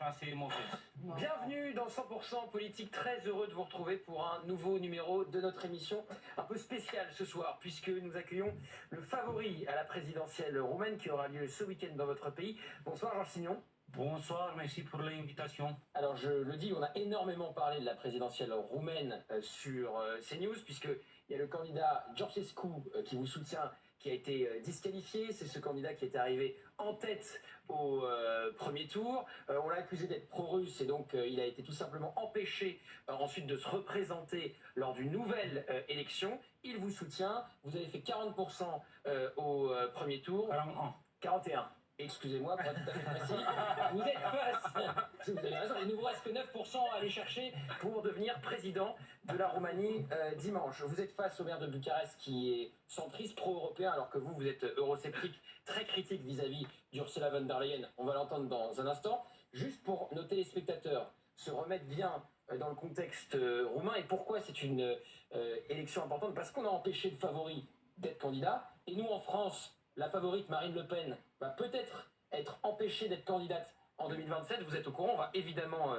français mauvaise. Bienvenue dans 100% Politique, très heureux de vous retrouver pour un nouveau numéro de notre émission, un peu spécial ce soir, puisque nous accueillons le favori à la présidentielle roumaine qui aura lieu ce week-end dans votre pays. Bonsoir Georges Signon. Bonsoir, merci pour l'invitation. Alors je le dis, on a énormément parlé de la présidentielle roumaine sur CNews, puisqu'il y a le candidat Georgescu qui vous soutient, qui a été disqualifié. C'est ce candidat qui est arrivé en tête au premier tour. On l'a accusé d'être pro-russe et donc il a été tout simplement empêché ensuite de se représenter lors d'une nouvelle élection. Il vous soutient. Vous avez fait 40% au premier tour. 41. 41. Excusez-moi, pour être tout à fait précis, vous êtes face, vous avez raison, il ne vous reste que 9% à aller chercher pour devenir président de la Roumanie dimanche. Vous êtes face au maire de Bucarest qui est centriste pro-européen, alors que vous êtes eurosceptique, très critique vis-à-vis d'Ursula von der Leyen. On va l'entendre dans un instant. Juste pour nos téléspectateurs se remettre bien dans le contexte roumain et pourquoi c'est une élection importante, parce qu'on a empêché le favori d'être candidat, et nous en France, la favorite Marine Le Pen va peut-être être empêchée d'être candidate en 2027. Vous êtes au courant, on va évidemment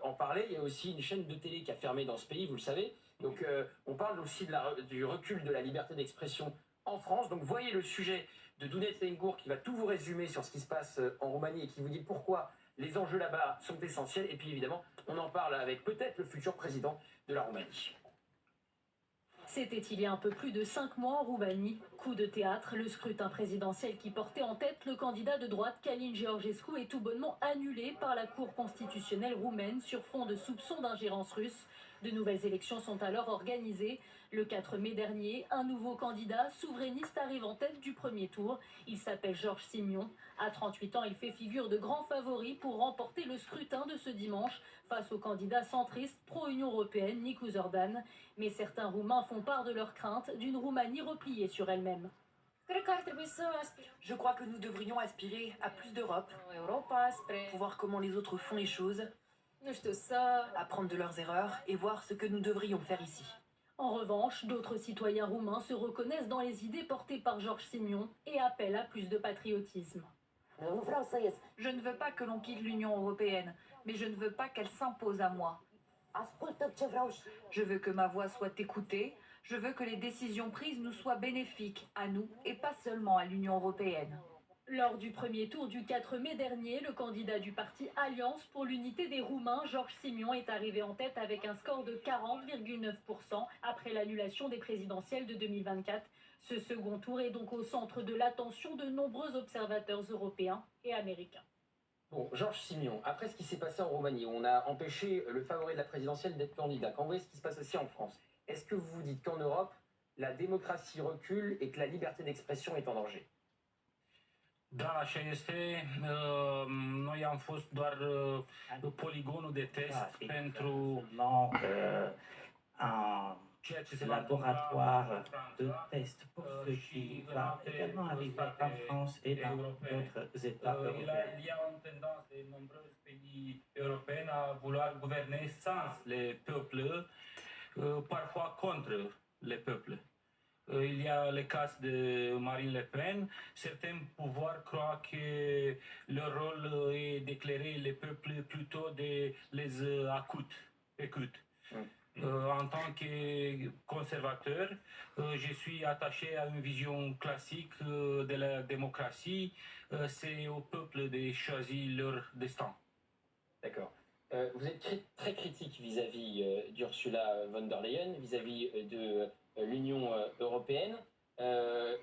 en parler. Il y a aussi une chaîne de télé qui a fermé dans ce pays, vous le savez. Donc on parle aussi du recul de la liberté d'expression en France. Donc voyez le sujet de Dounet Tengour qui va tout vous résumer sur ce qui se passe en Roumanie et qui vous dit pourquoi les enjeux là-bas sont essentiels. Et puis évidemment, on en parle avec peut-être le futur président de la Roumanie. C'était il y a un peu plus de 5 mois en Roumanie. Coup de théâtre, le scrutin présidentiel qui portait en tête le candidat de droite Călin Georgescu est tout bonnement annulé par la Cour constitutionnelle roumaine sur fond de soupçons d'ingérence russe. De nouvelles élections sont alors organisées. Le 4 mai dernier, un nouveau candidat souverainiste arrive en tête du premier tour. Il s'appelle Georges Simion. À 38 ans, il fait figure de grand favori pour remporter le scrutin de ce dimanche face au candidat centriste pro-Union européenne Nicu Zordan. Mais certains Roumains font part de leur crainte d'une Roumanie repliée sur elle-même. Je crois que nous devrions aspirer à plus d'Europe, pour voir comment les autres font les choses, apprendre de leurs erreurs et voir ce que nous devrions faire ici. En revanche, d'autres citoyens roumains se reconnaissent dans les idées portées par Georges Simion et appellent à plus de patriotisme. Je ne veux pas que l'on quitte l'Union européenne, mais je ne veux pas qu'elle s'impose à moi. Je veux que ma voix soit écoutée, je veux que les décisions prises nous soient bénéfiques, à nous, et pas seulement à l'Union européenne. Lors du premier tour du 4 mai dernier, le candidat du parti Alliance pour l'unité des Roumains, Georges Simion, est arrivé en tête avec un score de 40,9% après l'annulation des présidentielles de 2024. Ce second tour est donc au centre de l'attention de nombreux observateurs européens et américains. Bon, Georges Simion, après ce qui s'est passé en Roumanie, on a empêché le favori de la présidentielle d'être candidat. Quand vous voyez ce qui se passe aussi en France, est-ce que vous vous dites qu'en Europe, la démocratie recule et que la liberté d'expression est en danger? Da, așa este. Noi am fost doar poligonul de test pentru ceea ce se va laboratoire de test pour ce qui va également arriver en France et dans d'autres États européens. Il y a une tendance de nombreux pays européens à vouloir gouverner sans les peuples, parfois contre les peuples. Il y a le cas de Marine Le Pen. Certains pouvoirs croient que leur rôle est d'éclairer les peuples plutôt de les écouter. En tant que conservateur, je suis attaché à une vision classique de la démocratie. C'est au peuple de choisir leur destin. D'accord. Vous êtes très critique vis-à-vis d'Ursula von der Leyen, vis-à-vis de l'Union européenne.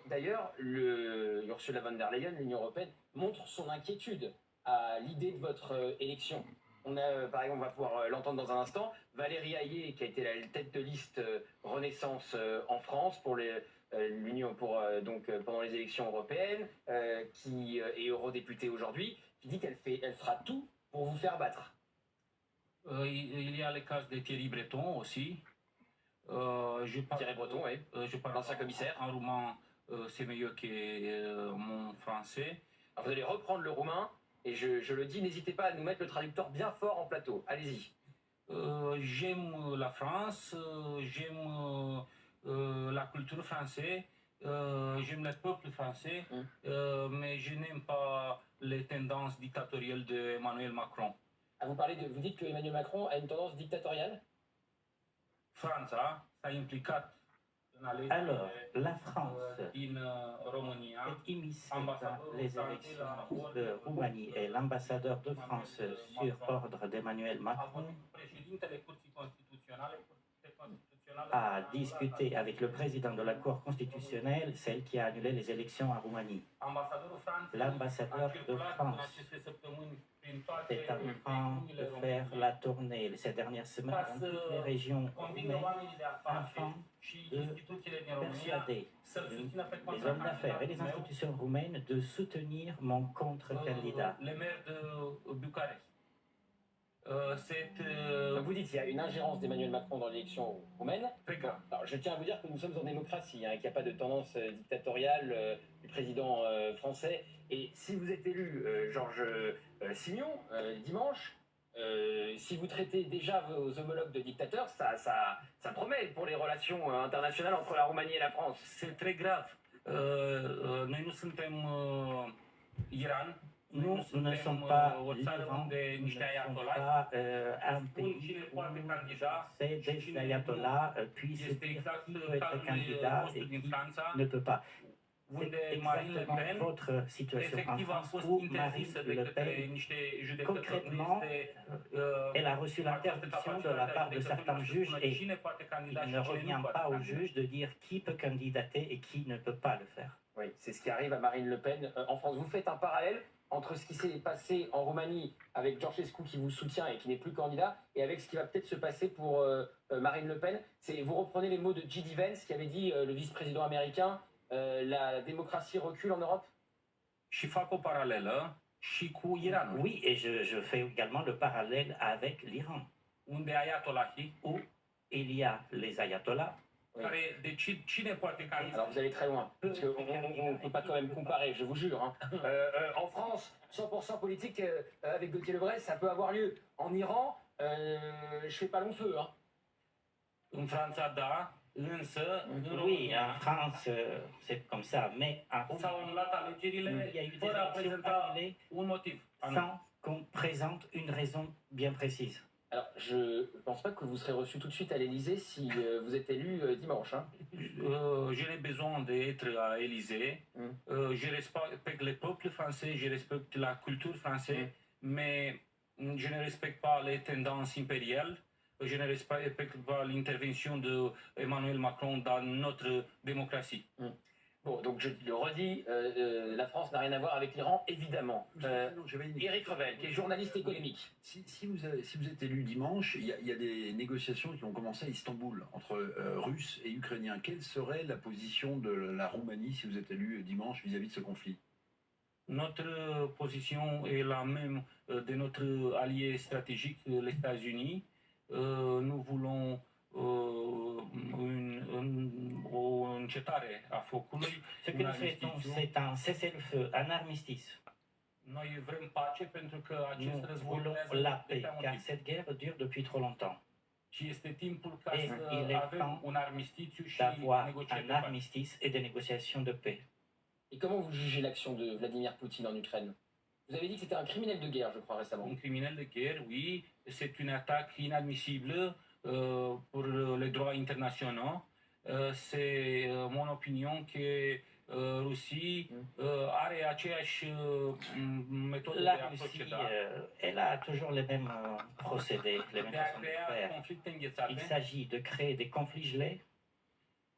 D'ailleurs, Ursula von der Leyen, l'Union européenne, montre son inquiétude à l'idée de votre élection. On a, par exemple, on va pouvoir l'entendre dans un instant, Valérie Hayé, qui a été la tête de liste Renaissance en France pour l'Union, pendant les élections européennes, qui est eurodéputée aujourd'hui, qui dit qu'elle fera tout pour vous faire battre. Il y a le cas de Thierry Breton aussi. Thierry Breton, oui. Je parle l'ancien commissaire. En roumain, c'est mieux que mon français. Alors vous allez reprendre le roumain, et je le dis, n'hésitez pas à nous mettre le traducteur bien fort en plateau. Allez-y. J'aime la France, j'aime la culture française, J'aime le peuple français, mais je n'aime pas les tendances dictatoriales d'Emmanuel Macron. Ah, vous dites que Emmanuel Macron a une tendance dictatoriale? Franța s-a implicat în Alors, la France din România. est immiscée dans les élections de Roumanie et l'ambassadeur de France sur ordre d'Emmanuel Macron Președintele Curții Constituționale a discuté avec le président de la Cour constitutionnelle, celle qui a annulé les élections à Roumanie. L'ambassadeur de France est en train de faire la tournée ces dernières semaines dans toutes les régions roumaines afin de persuader les hommes d'affaires et les institutions roumaines de soutenir mon contre-candidat. Le maire de Bucarest. Donc vous dites qu'il y a une ingérence d'Emmanuel Macron dans l'élection roumaine. Alors je tiens à vous dire que nous sommes en démocratie, qu'il n'y a pas de tendance dictatoriale du président français. Et si vous êtes élu, Georges Simion, dimanche, si vous traitez déjà vos homologues de dictateurs, ça promet pour les relations internationales entre la Roumanie et la France. C'est très grave. Noi nu suntem Iran. Nous ne sommes pas l'Iran, nous ne sommes pas un pays où c'est des ayatollahs puissent dire qui peut être candidat et qui ne peut pas. C'est exactement votre situation en France où Marine Le Pen, concrètement, elle a reçu l'interdiction de la part de certains juges et il ne revient pas aux juges de dire qui peut candidater et qui ne peut pas le faire. Oui, c'est ce qui arrive à Marine Le Pen en France. Vous faites un parallèle entre ce qui s'est passé en Roumanie avec Georgescu qui vous soutient et qui n'est plus candidat, et avec ce qui va peut-être se passer pour Marine Le Pen. Vous reprenez les mots de J.D. Vance qui avait dit, le vice-président américain, la démocratie recule en Europe? Și fac o paralelă și cu Iranul. Oui, et je fais également le parallèle avec l'Iran, Unde ayatollahii, où il y a les ayatollahs. care decid cine poate candida. Alors vous allez très loin, parce qu'on ne peut pas quand même comparer, je vous jure. En France, 100% politique avec Gauthier Lebret, ça peut avoir lieu. En Iran, je fais pas long feu. În Franța, da, însă în Oui, România en France, c'est comme ça, mais en Roumanie, s-au anulat alegerile il y a eu des fără a élections prezenta annulées un motiv. sans qu'on présente une raison bien précise. Alors, je ne pense pas que vous serez reçu tout de suite à l'Élysée si vous êtes élu dimanche. Je n'ai besoin d'être à Élysée. Je respecte le peuple français, je respecte la culture française, mais je ne respecte pas les tendances impériales. Je ne respecte pas l'intervention d'Emmanuel Macron dans notre démocratie. Bon, donc je le redis, la France n'a rien à voir avec l'Iran, évidemment. Éric Revel, qui est journaliste économique. Si vous êtes élu dimanche, il y a des négociations qui ont commencé à Istanbul entre Russes et Ukrainiens. Quelle serait la position de la Roumanie si vous êtes élu dimanche vis-à-vis de ce conflit? Notre position est la même de notre allié stratégique, les États-Unis. Nous voulons o încetare a focului. Ce que nous souhaitons, c'est un cessez-le-feu, un armistice. Noi vrem pace pentru că acest Nous război voulons durează la de paix, prea mult car timp. cette guerre dure depuis trop longtemps. Și este timpul ca Et să il est avem temps un armistițiu și d'avoir negocieri un de pace. armistice et des négociations de paix. Et comment vous jugez l'action de Vladimir Poutine en Ukraine? Vous avez dit que c'était un criminel de guerre, je crois, récemment. Un criminel de guerre, oui, c'est une attaque inadmissible pour les droits internationaux. C'est mon opinion que Russie are aceeași metodă de La a Russie, proceda. elle a toujours les mêmes procédés, les mêmes De a façons de crea faire. conflicte Il înghețate s'agit de créer des conflits gelés,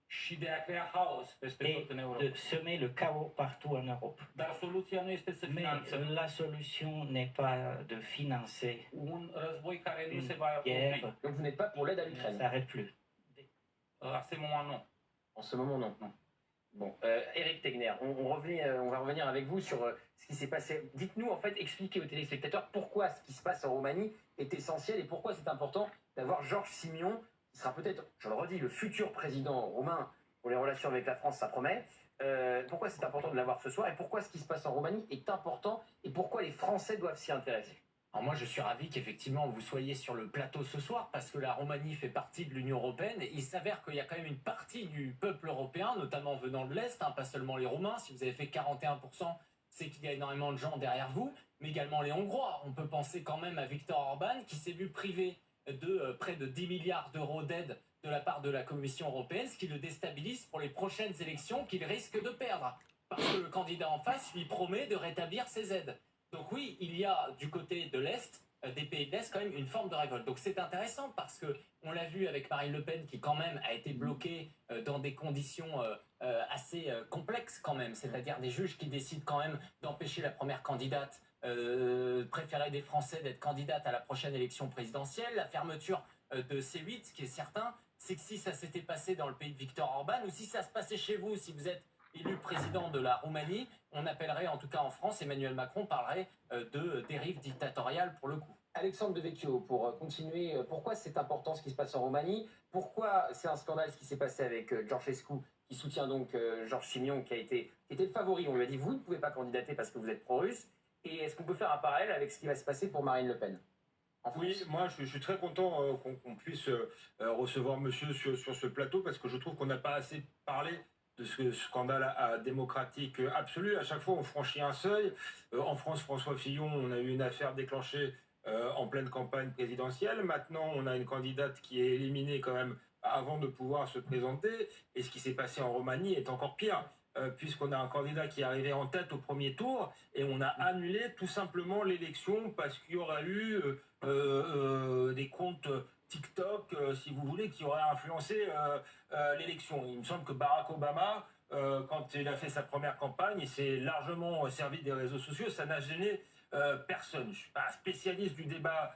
și de a crea haos peste et tot în Europa. de semer le chaos partout en Europe. Dar soluția nu este să Mais finanțăm la solution n'est pas de financer un război care nu une se va opri. guerre Donc vous n'êtes pas pour l'aide à qui ne l'Ukraine? s'arrête plus. À ce moment, nu. En ce moment, non. Bon, Éric Tegner, on va revenir avec vous sur ce qui s'est passé. Dites-nous, en fait, expliquez aux téléspectateurs pourquoi ce qui se passe en Roumanie est essentiel et pourquoi c'est important d'avoir Georges Simion, qui sera peut-être, je le redis, le futur président roumain pour les relations avec la France, ça promet. Pourquoi c'est important de l'avoir ce soir et pourquoi ce qui se passe en Roumanie est important et pourquoi les Français doivent s'y intéresser? Alors moi, je suis ravi qu'effectivement vous soyez sur le plateau ce soir parce que la Roumanie fait partie de l'Union européenne. Et il s'avère qu'il y a quand même une partie du peuple européen, notamment venant de l'Est, hein, pas seulement les Roumains. Si vous avez fait 41%, c'est qu'il y a énormément de gens derrière vous, mais également les Hongrois. On peut penser quand même à Viktor Orban qui s'est vu privé de près de 10 milliards d'euros d'aide de la part de la Commission européenne, ce qui le déstabilise pour les prochaines élections qu'il risque de perdre. Parce que le candidat en face lui promet de rétablir ses aides. Donc oui, il y a du côté de l'Est, des pays de l'Est, quand même une forme de révolte. Donc c'est intéressant parce que on l'a vu avec Marine Le Pen qui quand même a été bloquée dans des conditions assez complexes quand même. C'est-à-dire des juges qui décident quand même d'empêcher la première candidate préférée des Français d'être candidate à la prochaine élection présidentielle. La fermeture de C8, ce qui est certain, c'est que si ça s'était passé dans le pays de Viktor Orban ou si ça se passait chez vous, si vous êtes élu président de la Roumanie, on appellerait, en tout cas en France, Emmanuel Macron parlerait de dérive dictatoriale pour le coup. Alexandre Devecchio, pour continuer, pourquoi c'est important ce qui se passe en Roumanie? Pourquoi c'est un scandale ce qui s'est passé avec Georgescu, qui soutient donc Georges Simion, qui était le favori? On lui a dit, vous ne pouvez pas candidater parce que vous êtes pro-russe. Et est-ce qu'on peut faire un parallèle avec ce qui va se passer pour Marine Le Pen? Oui, moi je suis très content qu'on puisse recevoir monsieur sur ce plateau parce que je trouve qu'on n'a pas assez parlé de ce scandale démocratique absolu. À chaque fois, on franchit un seuil. En France, François Fillon, on a eu une affaire déclenchée en pleine campagne présidentielle. Maintenant, on a une candidate qui est éliminée quand même avant de pouvoir se présenter. Et ce qui s'est passé en Roumanie est encore pire, puisqu'on a un candidat qui est arrivé en tête au premier tour et on a annulé tout simplement l'élection parce qu'il y aura eu des comptes TikTok, si vous voulez, qui auraient influencé l'élection. Il me semble que Barack Obama, quand il a fait sa première campagne, il s'est largement servi des réseaux sociaux. Ça n'a gêné personne. Je ne suis pas un spécialiste du débat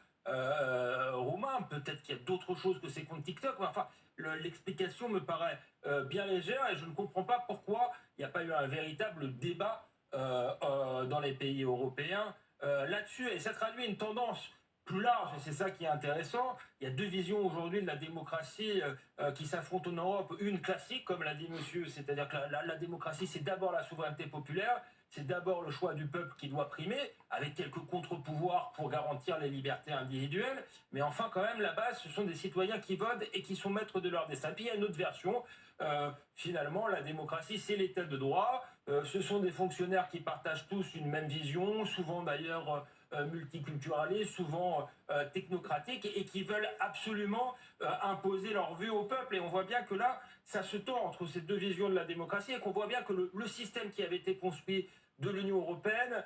roumain. Peut-être qu'il y a d'autres choses que ces comptes TikTok. Mais enfin, l'explication me paraît bien légère et je ne comprends pas pourquoi il n'y a pas eu un véritable débat dans les pays européens là-dessus. Et ça traduit une tendance plus large, et c'est ça qui est intéressant. Il y a deux visions aujourd'hui de la démocratie qui s'affrontent en Europe. Une classique, comme l'a dit monsieur, c'est-à-dire que la démocratie, c'est d'abord la souveraineté populaire, c'est d'abord le choix du peuple qui doit primer, avec quelques contre-pouvoirs pour garantir les libertés individuelles. Mais enfin, quand même, la base, ce sont des citoyens qui votent et qui sont maîtres de leur destin. Puis il y a une autre version. Finalement, la démocratie, c'est l'état de droit. Ce sont des fonctionnaires qui partagent tous une même vision, souvent d'ailleurs multiculturalistes, souvent technocratiques, et qui veulent absolument imposer leur vue au peuple. Et on voit bien que là, ça se tord entre ces deux visions de la démocratie, et qu'on voit bien que le système qui avait été construit de l'Union européenne,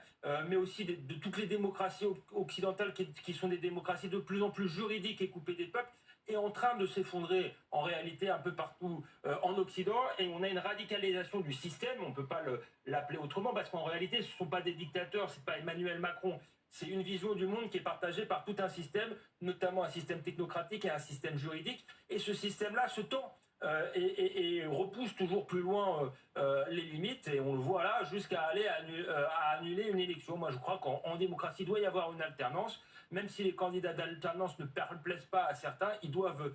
mais aussi de toutes les démocraties occidentales qui sont des démocraties de plus en plus juridiques et coupées des peuples, est en train de s'effondrer en réalité un peu partout en Occident, et on a une radicalisation du système. On ne peut pas l'appeler autrement, parce qu'en réalité ce ne sont pas des dictateurs, ce n'est pas Emmanuel Macron, c'est une vision du monde qui est partagée par tout un système, notamment un système technocratique et un système juridique, et ce système-là se tend et repousse toujours plus loin les limites, et on le voit là, jusqu'à aller à annuler une élection. Moi je crois qu'en démocratie il doit y avoir une alternance, même si les candidats d'alternance ne plaisent pas à certains, ils doivent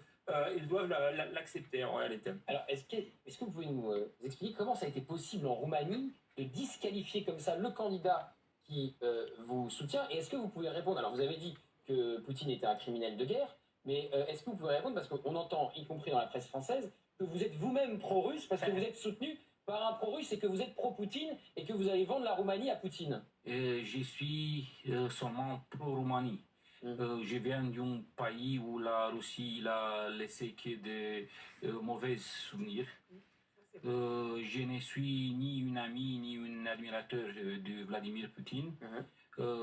l'accepter en réalité. Alors est-ce que vous pouvez nous expliquer comment ça a été possible en Roumanie de disqualifier comme ça le candidat qui vous soutient, et est-ce que vous pouvez répondre? Alors vous avez dit que Poutine était un criminel de guerre, mais est-ce que vous pouvez répondre, parce qu'on entend, y compris dans la presse française, que vous êtes vous-même pro-russe parce que vous êtes soutenu par un pro-russe et que vous êtes pro-Poutine et que vous allez vendre la Roumanie à Poutine? Je suis seulement pro-Roumanie. Je viens d'un pays où la Russie a laissé que de mauvais souvenirs. Je ne suis ni une amie ni un admirateur de Vladimir Poutine.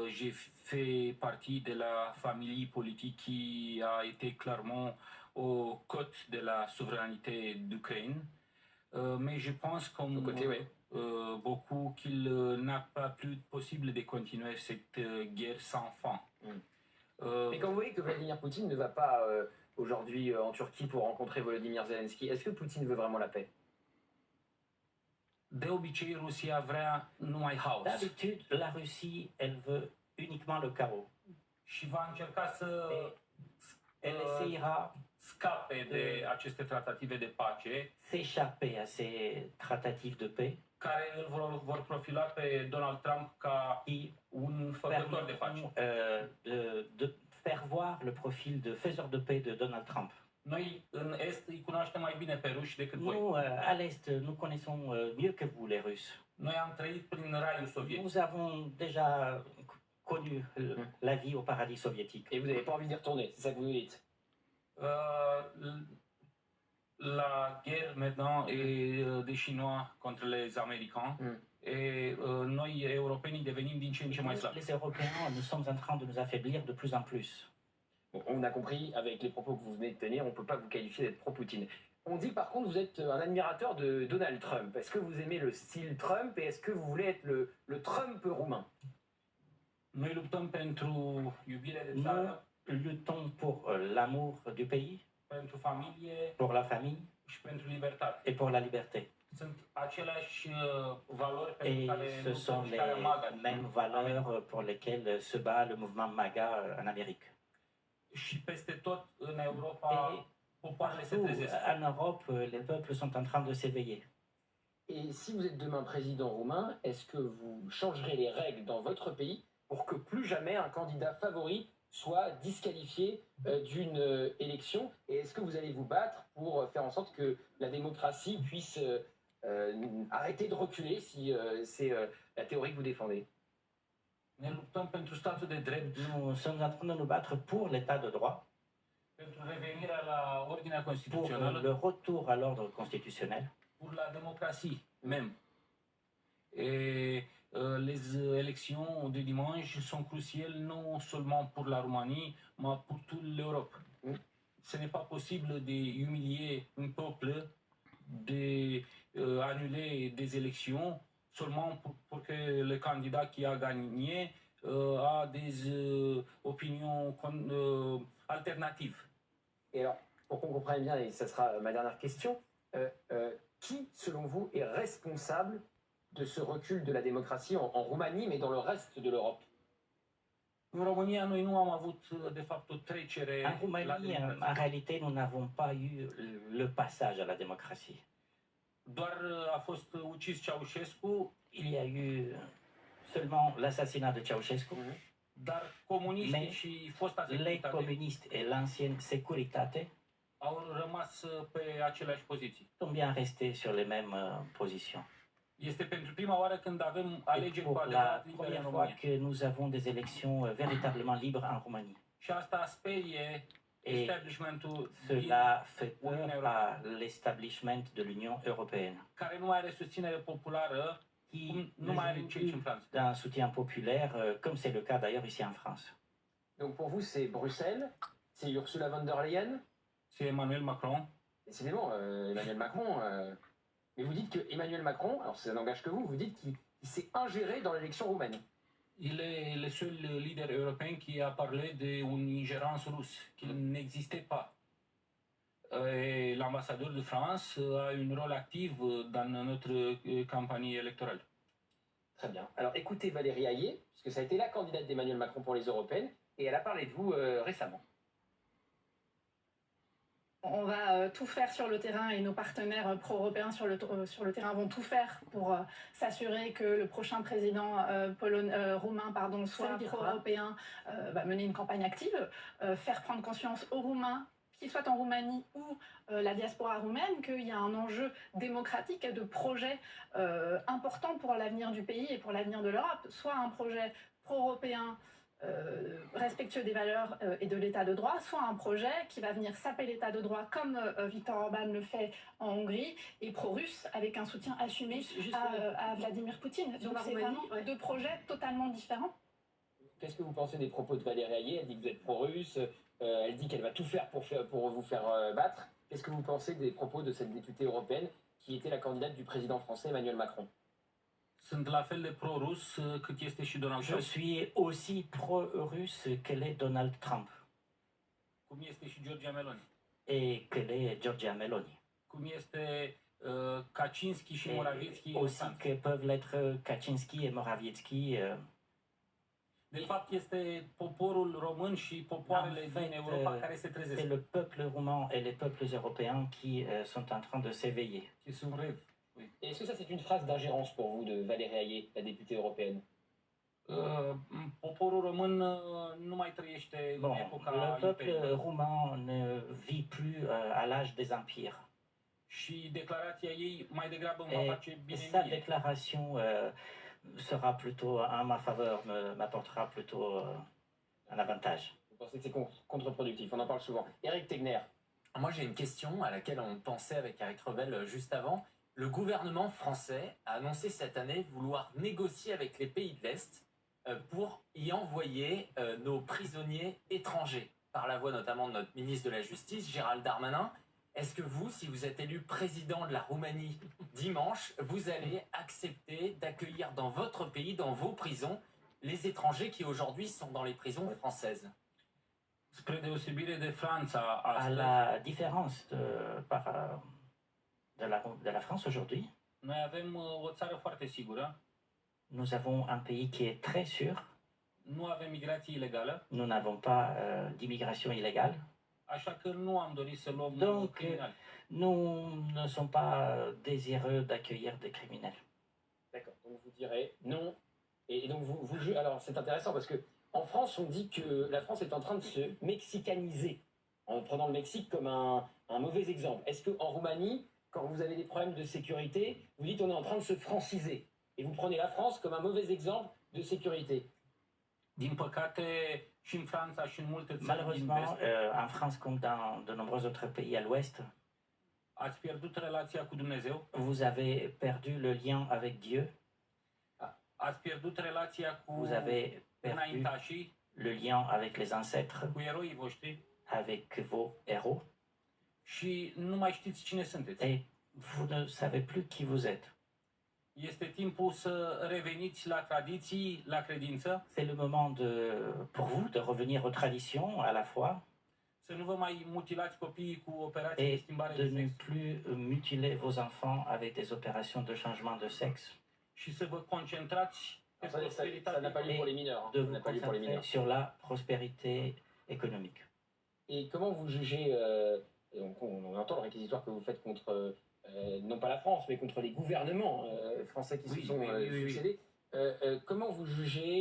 J'ai fait partie de la famille politique qui a été clairement aux côtés de la souveraineté d'Ukraine. Mais je pense comme beaucoup qu'il n'a pas plus possible de continuer cette guerre sans fin. Mais quand vous voyez que Vladimir Poutine ne va pas aujourd'hui en Turquie pour rencontrer Volodymyr Zelensky, est-ce que Poutine veut vraiment la paix? D'habitude, Russia vrea numai haos. D'habitude, la Russie, elle veut uniquement le chaos. Și va încerca să Elle essayera scape de aceste tratative de pace, s'échapper à ces tratatifs de paix, care îl vor profila pe Donald Trump ca un făcător de pace. De faire voir le profil de faiseur de paix de Donald Trump. Noi în Est îi cunoaștem mai bine pe ruși decât voi. Nous, à l'Est, nous connaissons mieux que vous, les Russes. Noi am trăit prin raiul sovietic. Nous avons déjà connu la vie au paradis soviétique. Et vous n'avez pas envie d'y retourner, c'est ça que vous nous dites? La guerre maintenant est des Chinois contre les Américains. Et noi, Européenii, devenim din ce în ce mai slabi. Les Européens, nous sommes en train de nous affaiblir de plus en plus. Bon, on a compris, avec les propos que vous venez de tenir, on ne peut pas vous qualifier d'être pro-Poutine. On dit par contre, vous êtes un admirateur de Donald Trump. Est-ce que vous aimez le style Trump et est-ce que vous voulez être le Trump roumain? Noi luptăm pentru iubire de țară. Nous luttons pour l'amour du pays, pentru familie, pour la famille și pentru libertate. et pour la liberté. Sunt aceleași valori Et pentru care ce sont les mêmes valeurs pour lesquelles se bat le mouvement MAGA en Amérique. Și peste tot în Europa, popoarele se trezesc. En Europe, les peuples sont en train de s'éveiller. Et si vous êtes demain président roumain, est-ce que vous changerez les règles dans votre pays pour que plus jamais un candidat favori soit disqualifié d'une élection? Et est-ce que vous allez vous battre pour faire en sorte que la démocratie puisse arrêter de reculer, si c'est la théorie que vous défendez? Ne luptăm pentru statul de drept. Nous sommes en train de nous battre pour l'état de droit, pentru revenirea la ordinea pour constituțională, le retour à l'ordre constitutionnel, pour la démocratie même. Et les élections de dimanche sont cruciales non seulement pour la Roumanie, mais pour toute l'Europe. Ce n'est pas possible d'humilier un peuple, d'annuler des élections seulement pour que le candidat qui a gagné a des opinions alternatives. Et alors, pour qu'on comprenne bien, et ça sera ma dernière question, qui, selon vous, est responsable de ce recul de la démocratie en Roumanie, mais dans le reste de l'Europe? În România noi nu am avut, de fapt, o trecere En Roumanie, en réalité, nous n'avons pas eu le passage à la démocratie. Doar a fost ucis Ceaușescu, Il y a eu seulement l'assassinat de Ceausescu, dar comuniștii Mais și fosta les securitate communistes et l'ancienne sécurité au rămas pe aceleași poziții. sont bien restés sur les mêmes positions. Este pentru prima oară când avem Et alegeri cu pour la adevărat libere în première fois România. que nous avons des élections véritablement libres en Roumanie. Și asta sperie Et establishmentul cela fait peur à l'établissement de l'Union européenne, care nu mai are susținere populară, qui cum ne nu mai are jouit nici aici în plus Franța. d'un soutien populaire, comme c'est le cas d'ailleurs ici en France. Donc pour vous, c'est Bruxelles, c'est Ursula von der Leyen, C'est Emmanuel Macron. décidément, Emmanuel Macron. Mais vous dites que Emmanuel Macron, alors ça n'engage que vous dites qu'il s'est ingéré dans l'élection roumaine. Il est le seul leader européen qui a parlé d'une ingérence russe, qui n'existait pas. Et l'ambassadeur de France a un rôle actif dans notre campagne électorale. Très bien. Alors écoutez Valérie Hayé, puisque ça a été la candidate d'Emmanuel Macron pour les européennes, et elle a parlé de vous récemment. On va tout faire sur le terrain et nos partenaires pro-européens sur le terrain vont tout faire pour s'assurer que le prochain président roumain soit pro-européen, mener une campagne active, faire prendre conscience aux Roumains, qu'ils soient en Roumanie ou la diaspora roumaine, qu'il y a un enjeu démocratique de projet important pour l'avenir du pays et pour l'avenir de l'Europe, soit un projet pro-européen respectueux des valeurs et de l'état de droit, soit un projet qui va venir saper l'état de droit comme Viktor Orban le fait en Hongrie et pro-russe avec un soutien assumé à Vladimir Poutine. Donc c'est vraiment deux projets totalement différents. Qu'est-ce que vous pensez des propos de Valérie Hayé? Elle dit que vous êtes pro-russe, elle dit qu'elle va tout faire pour vous faire battre. Qu'est-ce que vous pensez des propos de cette députée européenne qui était la candidate du président français Emmanuel Macron? Sunt la fel de pro-rus cât este și Donald Je Trump. suis aussi pro-russe que l'est Donald Trump Cum este și Giorgia Meloni. et que l'est Giorgia Meloni. Cum este Kaczynski și Et Morawiecki în aussi Franța. que peuvent l'être Kaczynski et Morawiecki. De fapt, este poporul român și popoarele En din fait, Europa care se c'est trezesc. le peuple roumain et les peuples européens qui sont en train de s'éveiller. Qui se rêve. Oui. Et est-ce que ça, c'est une phrase d'ingérence pour vous, de Valérie Hayé, la députée européenne? Poporul român nu mai trăiește Bon, în epoca le peuple imperiilor. roumain ne vit plus à l'âge des empires. Și declarația ei mai degrabă îmi va Et face bine sa mie. déclaration sera plutôt en ma faveur, m'apportera plutôt un avantage. Vous pensez que c'est contre-productif? On en parle souvent. Éric Tegner. Moi, j'ai une question à laquelle on pensait avec Eric Revel juste avant. Le gouvernement français a annoncé cette année vouloir négocier avec les pays de l'Est pour y envoyer nos prisonniers étrangers, par la voix notamment de notre ministre de la Justice, Gérald Darmanin. Est-ce que vous, si vous êtes élu président de la Roumanie dimanche, vous allez accepter d'accueillir dans votre pays, dans vos prisons, les étrangers qui aujourd'hui sont dans les prisons françaises? Spre deosebire de Franța À astăzi, la différence de la France aujourd'hui, noi avem o țară foarte sigură, nous avons un pays qui est très sûr. nu avem migrație ilegală, Nous n'avons pas d'immigration illégale. așa că nu am dorit să luăm Donc, criminali. nous ne sommes pas désireux d'accueillir des criminels. D'accord, donc vous direz non. Et donc vous jugez. Alors c'est intéressant parce que en France, on dit que la France est en train de se mexicaniser, en prenant le Mexique comme un mauvais exemple. Est-ce qu'en Roumanie, quand vous avez des problèmes de sécurité, vous dites on est en train de se franciser et vous prenez la France comme un mauvais exemple de sécurité? Din păcate, și în Franța și în multe țări din Malheureusement, vest, en France comme dans de nombreux autres pays à l'ouest, ați pierdut relația cu Dumnezeu, vous avez perdu le lien avec Dieu, ați pierdut relația cu vous avez perdu înaintașii, le lien avec les ancêtres, cu eroii voștri avec vos héros, și nu mai știți cine sunteți. et vous ne savez plus qui vous êtes. Este timpul să reveniți la tradiții, la credință, C'est le moment pour vous de revenir aux traditions à la foi să nu vă mai mutilați copiii cu operații de et schimbare de de ne sex plus mutiler vos enfants avec des opérations de changement de sexe, și să vă concentrați pe Ça n'a prosperitate. pas lieu pour les mineurs. de Ça vous n'a pas lieu pour les concentrer mineurs. sur la prospérité économique. Et comment vous jugez, donc on entend le réquisitoire que vous faites contre, non pas la France, mais contre les gouvernements français qui se sont succédés. Comment vous jugez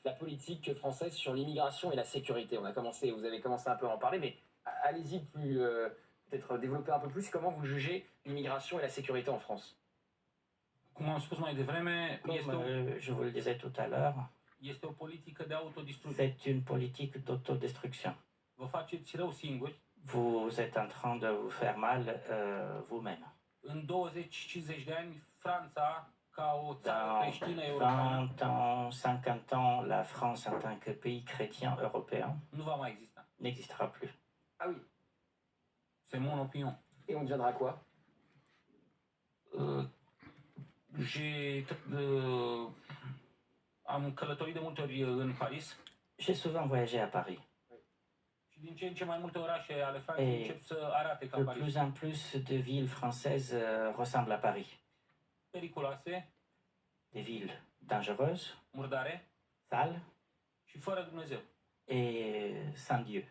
la politique française sur l'immigration et la sécurité? Vous avez commencé un peu à en parler, mais allez-y plus, peut-être développer un peu plus. Comment vous jugez l'immigration et la sécurité en France? Cum am spus mai devreme, Comme je vous le disais tout à l'heure, este o politică de autodistrugere. c'est une politique d'autodestruction. Vă faceți rău singuri. Vous êtes en train de vous faire mal vous-même. În 20-50 de ani, Franța, ca o țară Dans creștină europeană, 20 ans, 50 ans, la France en tant que pays chrétien européen nu va mai exista. n'existera plus. Ah oui. C'est mon opinion. Et on deviendra quoi? Am călătorit de multe ori în Paris J'ai souvent voyagé à Paris. și din ce în ce mai multe orașe ale Franței Et încep să arate ca de Paris. plus en plus de villes françaises ressemblent à Paris. Periculoase, Des villes dangereuses, murdare sales și fără Dumnezeu. et sans Dieu.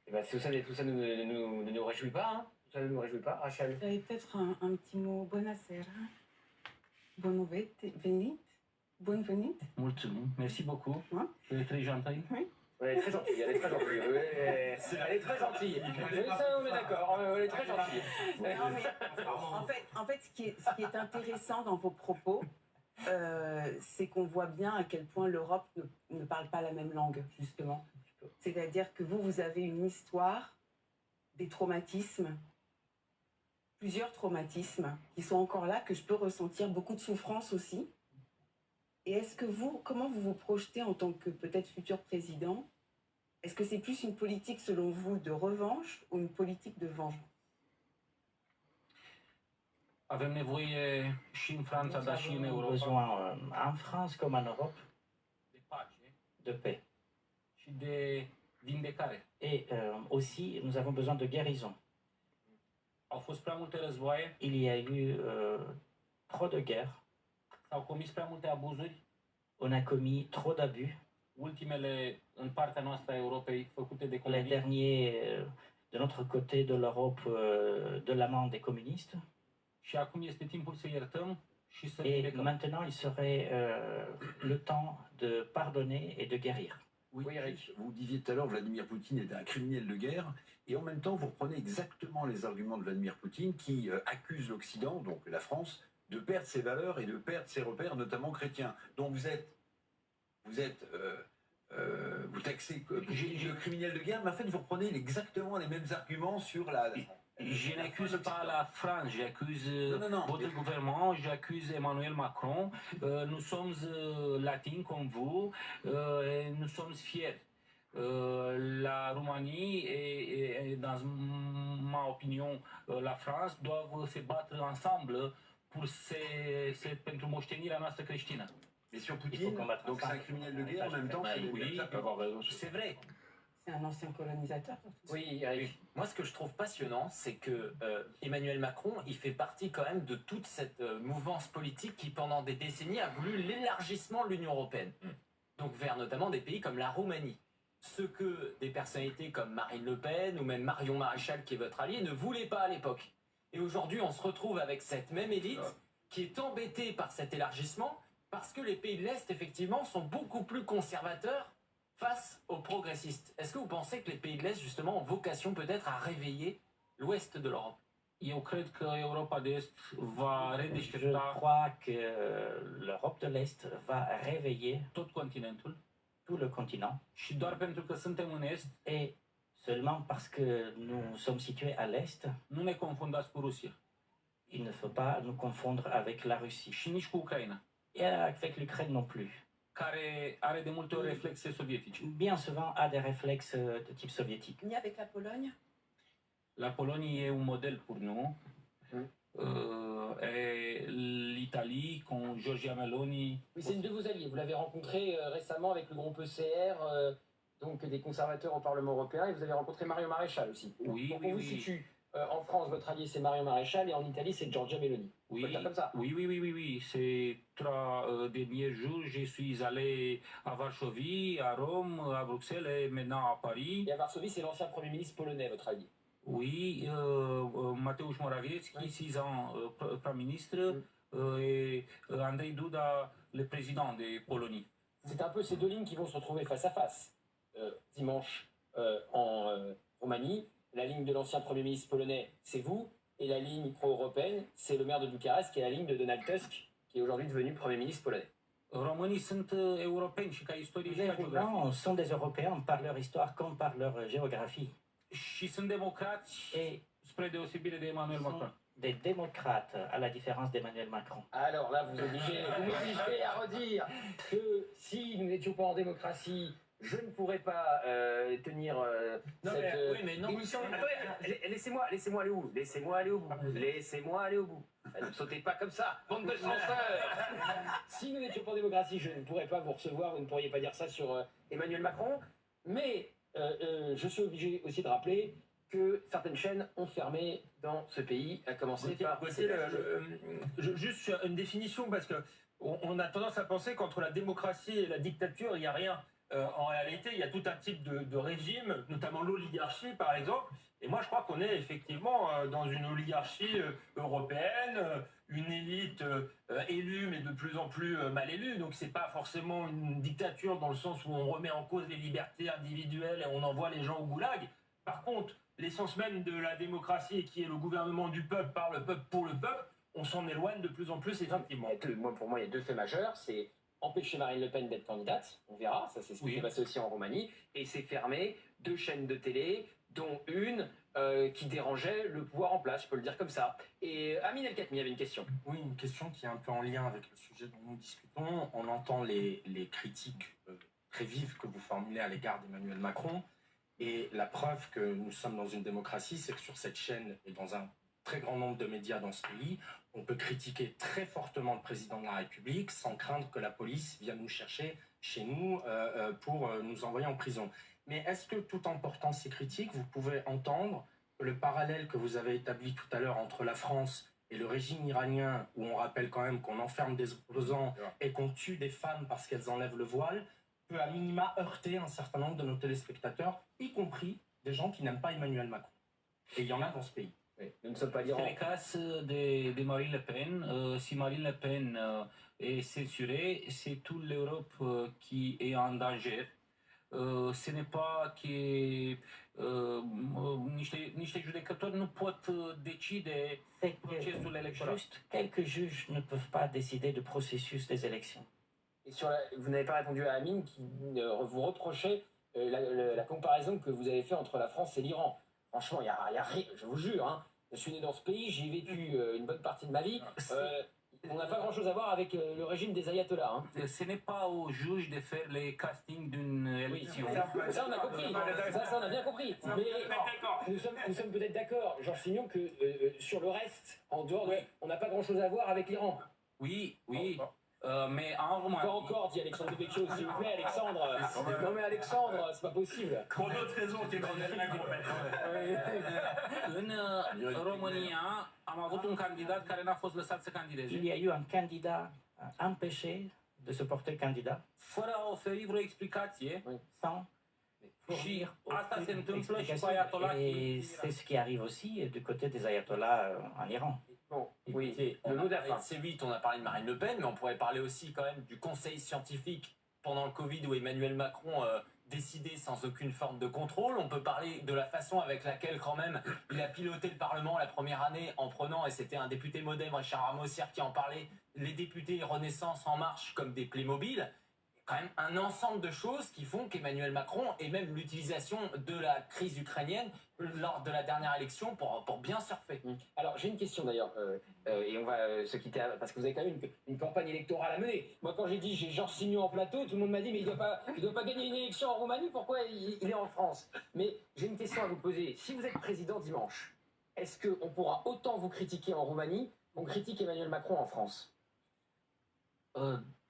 Eh ben, tout ça ne nous réjouit pas, hein? Ça ne nous réjouit pas, Rachel. Peut-être un petit mot. Buonasera. Bun venit. Bun venit. Mulțumim, merci beaucoup. Ouais. Tu es très gentil. Elle est très gentille, elle est très gentille. Oui, elle est très gentille. Ça, on est d'accord, elle est très gentille. Non, mais, en fait, ce qui est intéressant dans vos propos, c'est qu'on voit bien à quel point l'Europe ne parle pas la même langue, justement. C'est-à-dire que vous avez une histoire, des traumatismes, plusieurs traumatismes qui sont encore là, que je peux ressentir, beaucoup de souffrance aussi. Et est-ce que comment vous vous projetez en tant que peut-être futur président? Est-ce que c'est plus une politique, selon vous, de revanche ou une politique de vengeance? Avem nevoie și în Franța, Nous dar și în avons Europa, besoin, en France comme en Europe, de pace de paix. și de vindecare. Et aussi, nous avons besoin de guérison. Au fost prea multe războaie, Il y a eu trop de guerres, s-au comis prea multe abuzuri, on a commis trop d'abus. ultimele în partea noastră a Europei făcute de Les comunism, derniers de l'autre côté de l'Europe de la main des communistes. Și acum este timpul să iertăm și să Et vindecăm. maintenant, il serait le temps de pardonner et de guérir. Oui, Eric, vous disiez tout à l'heure Vladimir Poutine était un criminel de guerre, et en même temps vous reprenez exactement les arguments de Vladimir Poutine qui accuse l'Occident, donc la France, de perdre ses valeurs et de perdre ses repères, notamment chrétiens. Donc vous taxez le criminel de guerre, mais en fait vous reprenez exactement les mêmes arguments sur la... Je n'accuse pas la France, j'accuse votre gouvernement, j'accuse Emmanuel Macron. Nous sommes latins comme vous et nous sommes fiers. La Roumanie et dans ma opinion la France doivent se battre ensemble pentru moștenirea noastră creștină. Et sur Poutine, donc c'est un criminel de guerre en même temps. Oui, c'est vrai. C'est un ancien colonisateur. Oui, Eric. Moi, ce que je trouve passionnant, c'est que Emmanuel Macron, il fait partie quand même de toute cette mouvance politique qui, pendant des décennies, a voulu l'élargissement de l'Union européenne. Donc vers notamment des pays comme la Roumanie. Ce que des personnalités comme Marine Le Pen ou même Marion Maréchal, qui est votre allié, ne voulaient pas à l'époque. Et aujourd'hui, on se retrouve avec cette même élite qui est embêtée par cet élargissement parce que les pays de l'Est, effectivement, sont beaucoup plus conservateurs face aux progressistes. Est-ce que vous pensez que les pays de l'Est, justement, ont vocation peut-être à réveiller l'Ouest de l'Europe? Eu cred că Europa de Est va Je redeștepta crois que l'Europe de l'Est va réveiller tot continentul tout le continent. și doar pentru că suntem în Est, Et seulement parce que nous sommes situés à l'Est, nu ne confundați cu Rusia il ne faut pas nous confondre avec la Russie. și nici cu Ucraina, Et avec l'Ukraine non plus. care are de multe ori reflexe sovietice. Bien souvent a des réflexes de type soviétique. Ni avec la Pologne. La Pologne est un modèle pour nous. Et l'Italie, con Giorgia Meloni. Oui, c'est une de vos alliés. Vous l'avez rencontré récemment avec le groupe ECR, donc des conservateurs au Parlement européen, et vous avez rencontré Marion Maréchal aussi. Oui, donc oui, on vous oui. situe. En France, votre allié, c'est Marion Maréchal, et en Italie, c'est Giorgia Meloni. On peut le dire comme ça. Oui. Ces 3 derniers jours, je suis allé à Varsovie, à Rome, à Bruxelles et maintenant à Paris. Et à Varsovie, c'est l'ancien Premier ministre polonais, votre allié. Oui, Mateusz Morawiecki, 6 ans Premier ministre, et Andrei Duda, le président de Pologne. C'est un peu ces deux lignes qui vont se retrouver face à face dimanche en Roumanie. La ligne de l'ancien Premier ministre polonais, c'est vous, et la ligne pro-européenne, c'est le maire de Bucarest, qui est la ligne de Donald Tusk, qui est aujourd'hui devenu Premier ministre polonais. Românii sunt europeni și ca istorie și Les ca geografie. Roumains sont des Européens par leur histoire comme par leur géographie. Și sunt democrați spre deosebire de Emmanuel Ils sont Macron. des démocrates, à la différence d'Emmanuel Macron. Alors là, vous m'obligez à redire que si nous n'étions pas en démocratie, je ne pourrais pas tenir cette émission. Attendez, laissez-moi aller au bout. Laissez-moi aller au bout. Laissez-moi aller au bout. Ne sautez pas comme ça, bande de censeurs. Si nous n'étions pas en démocratie, je ne pourrais pas vous recevoir. Vous ne pourriez pas dire ça sur Emmanuel Macron. Mais je suis obligé aussi de rappeler que certaines chaînes ont fermé dans ce pays, à commencer par... Juste une définition, parce que on a tendance à penser qu'entre la démocratie et la dictature, il n'y a rien. En réalité, il y a tout un type de régime, notamment l'oligarchie par exemple. Et moi, je crois qu'on est effectivement dans une oligarchie européenne, une élite élue, mais de plus en plus mal élue. Donc, c'est pas forcément une dictature dans le sens où on remet en cause les libertés individuelles et on envoie les gens au goulag. Par contre, l'essence même de la démocratie, qui est le gouvernement du peuple, par le peuple, pour le peuple, on s'en éloigne de plus en plus, effectivement. Pour moi, il y a deux faits majeurs. C'est empêcher Marine Le Pen d'être candidate, on verra, ça c'est ce qui s'est passé aussi en Roumanie, et c'est fermer 2 chaînes de télé, dont une qui dérangeait le pouvoir en place, je peux le dire comme ça. Et Amine El Khatmi avait une question. Oui, une question qui est un peu en lien avec le sujet dont nous discutons. On entend les critiques très vives que vous formulez à l'égard d'Emmanuel Macron, et la preuve que nous sommes dans une démocratie, c'est que sur cette chaîne et dans un très grand nombre de médias dans ce pays, on peut critiquer très fortement le président de la République sans craindre que la police vienne nous chercher chez nous pour nous envoyer en prison. Mais est-ce que tout en portant ces critiques, vous pouvez entendre que le parallèle que vous avez établi tout à l'heure entre la France et le régime iranien, où on rappelle quand même qu'on enferme des opposants et qu'on tue des femmes parce qu'elles enlèvent le voile, peut à minima heurter un certain nombre de nos téléspectateurs, y compris des gens qui n'aiment pas Emmanuel Macron? Et il y en a dans ce pays. Oui, nous ne sommes pas l'Iran. C'est le cas de Marine Le Pen. Si Marine Le Pen est censurée, c'est toute l'Europe qui est en danger. Ce n'est pas que niște judecători nu pot decide procesul electoral. Juste quelques juges ne peuvent pas décider du processus des élections. Et vous n'avez pas répondu à Amine qui vous reprochait la comparaison que vous avez faite entre la France et l'Iran. Franchement, il y a rien, je vous jure. Hein. Je suis né dans ce pays, j'y ai vécu une bonne partie de ma vie. On n'a pas grand-chose à voir avec le régime des ayatollahs. Hein. Ce n'est pas aux juges de faire les castings d'une élection. Oui, ça on a compris. Ça on a bien compris. Mais nous sommes peut-être d'accord, Georges Signon, que sur le reste, en dehors, on n'a pas grand-chose à voir avec l'Iran. Oui, oui. Mais en Roumanie... Pas encore, dit Alexandre de Becchio, s'il vous plaît, Alexandre. Non mais Alexandre, c'est pas possible. Pour d'autres raisons qu'Emmanuel Macron. În România am avut un candidat care n-a fost lăsat să candideze. Il y a eu un candidat empêché de se porter candidat. Fără a oferi vreo explicație. Sans și asta se întâmplă și cu ayatollahii. Et c'est ce qui arrive aussi du côté des ayatollahs en Iran. Bon, oui, le mot de C8, on a parlé de Marine Le Pen, mais on pourrait parler aussi quand même du conseil scientifique pendant le Covid où Emmanuel Macron décidait sans aucune forme de contrôle. On peut parler de la façon avec laquelle quand même il a piloté le Parlement la première année en prenant, et c'était un député modem, Richard Ramossière, qui en parlait, les députés Renaissance En Marche comme des Playmobil. Quand même un ensemble de choses qui font qu'Emmanuel Macron, et même l'utilisation de la crise ukrainienne lors de la dernière élection pour bien surfer. Alors j'ai une question d'ailleurs, et on va se quitter parce que vous avez quand même une campagne électorale à mener. Moi quand j'ai dit j'ai Georges Signon en plateau, tout le monde m'a dit mais il doit pas gagner une élection en Roumanie, pourquoi il est en France? Mais j'ai une question à vous poser. Si vous êtes président dimanche, est-ce qu'on pourra autant vous critiquer en Roumanie qu'on critique Emmanuel Macron en France?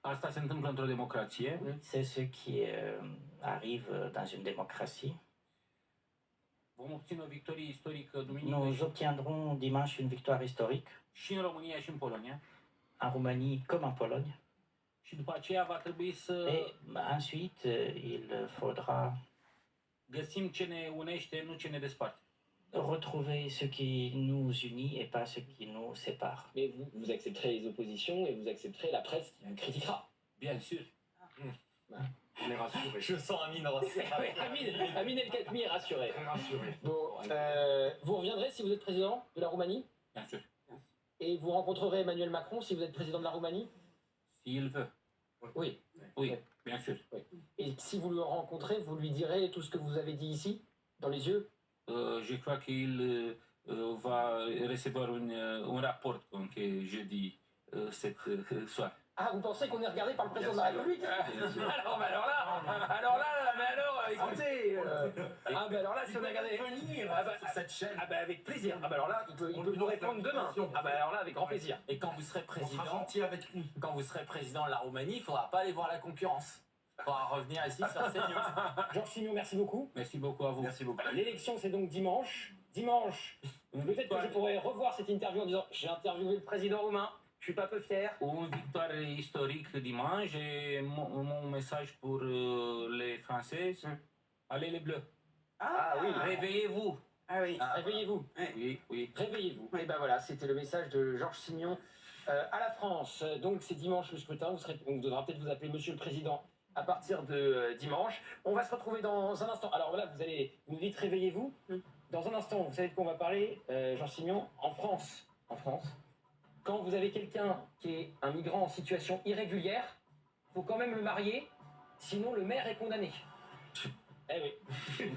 Asta se întâmplă într-o democrație. C'est ce qui arrive dans une démocratie. Vom obține o victorie istorică duminică. Nous obtiendrons dimanche une victoire historique. Și în România și în Polonia. En Roumanie comme en Pologne. Și după aceea va trebui să... Et ensuite, il faudra... găsim ce ne unește, nu ce ne desparte. Retrouver ce qui nous unit et pas ce qui nous sépare. Mais vous accepterez les oppositions et vous accepterez la presse qui vous critiquera. Bien sûr. On est rassuré. Je sens Amine rassuré. Amine El Khatmi est rassuré. Très rassuré. Bon, vous reviendrez si vous êtes président de la Roumanie? Bien sûr. Et vous rencontrerez Emmanuel Macron si vous êtes président de la Roumanie? S'il veut. Oui. Oui, bien sûr. Oui. Et si vous le rencontrez, vous lui direz tout ce que vous avez dit ici, dans les yeux? Je crois qu'il va recevoir un rapport jeudi cette soir. Ah, vous pensez qu'on est regardé par le président de la République? alors là, écoutez, alors là, si on est regardé sur cette chaîne, avec plaisir. Alors là, il peut nous répondre demain. Alors là, avec grand plaisir. Et quand vous serez président, avec lui. Quand vous serez président de la Roumanie, il ne faudra pas aller voir la concurrence. Il faudra revenir ici sur CNews. Georges Signon, merci beaucoup. Merci beaucoup à vous. Merci beaucoup. L'élection, c'est donc dimanche. Dimanche, peut-être que je pourrais revoir cette interview en disant j'ai interviewé le président roumain, je suis pas peu fier. Une victoire historique dimanche et mon message pour les Français, allez les Bleus. Ah oui, réveillez-vous. Ah oui. Réveillez-vous. Oui, oui. Réveillez-vous. Et ben voilà, c'était le message de Georges Signon à la France. Donc c'est dimanche le scrutin, on devra peut-être vous appeler Monsieur le Président à partir de dimanche. On va se retrouver dans un instant. Alors voilà, vous nous dites réveillez-vous. Dans un instant, vous savez de quoi on va parler, Georges Signon, en France. En France, quand vous avez quelqu'un qui est un migrant en situation irrégulière, il faut quand même le marier, sinon le maire est condamné. Eh oui.